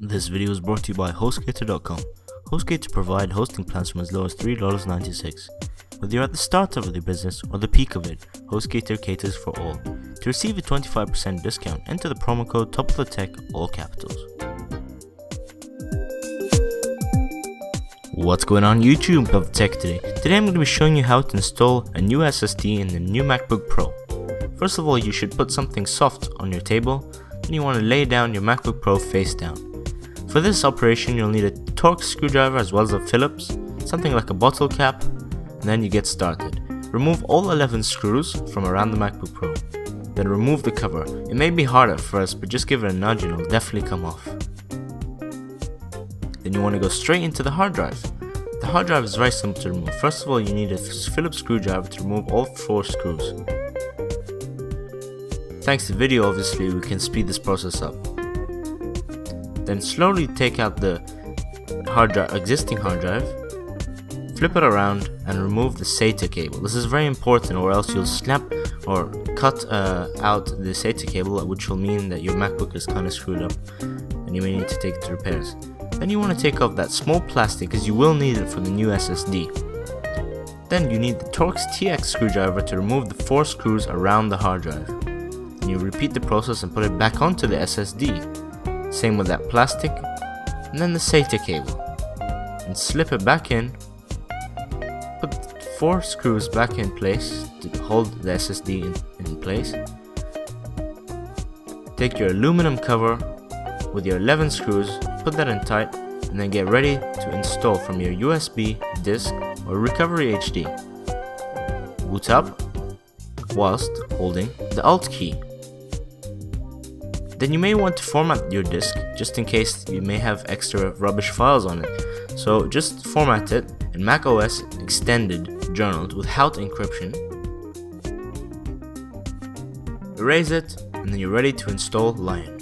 This video is brought to you by HostGator.com. HostGator provide hosting plans from as low as $3.96. Whether you're at the start of your business or the peak of it, HostGator caters for all. To receive a 25% discount, enter the promo code TOPOFTHETECH, all capitals. What's going on YouTube of Tech today? Today I'm going to be showing you how to install a new SSD in the new MacBook Pro. First of all, you should put something soft on your table, then you want to lay down your MacBook Pro face down. For this operation you'll need a Torx screwdriver as well as a Phillips, something like a bottle cap, and then you get started. Remove all 11 screws from around the MacBook Pro. Then remove the cover. It may be hard at first, but just give it a nudge and it'll definitely come off. Then you want to go straight into the hard drive. The hard drive is very simple to remove. First of all, you need a Phillips screwdriver to remove all 4 screws. Thanks to video, obviously, we can speed this process up. Then slowly take out the existing hard drive, flip it around and remove the SATA cable. This is very important, or else you'll snap or cut out the SATA cable, which will mean that your MacBook is kind of screwed up and you may need to take it to repairs. Then you want to take off that small plastic, because you will need it for the new SSD. Then you need the Torx TX screwdriver to remove the 4 screws around the hard drive. And you repeat the process and put it back onto the SSD. Same with that plastic, and then the SATA cable, and slip it back in. Put 4 screws back in place to hold the SSD in place. Take your aluminum cover with your 11 screws, put that in tight, and then get ready to install from your USB, disk, or Recovery HD. Boot up whilst holding the Alt key. Then you may want to format your disk, just in case you may have extra rubbish files on it. So just format it in macOS Extended Journaled without encryption. Erase it, and then you're ready to install Lion.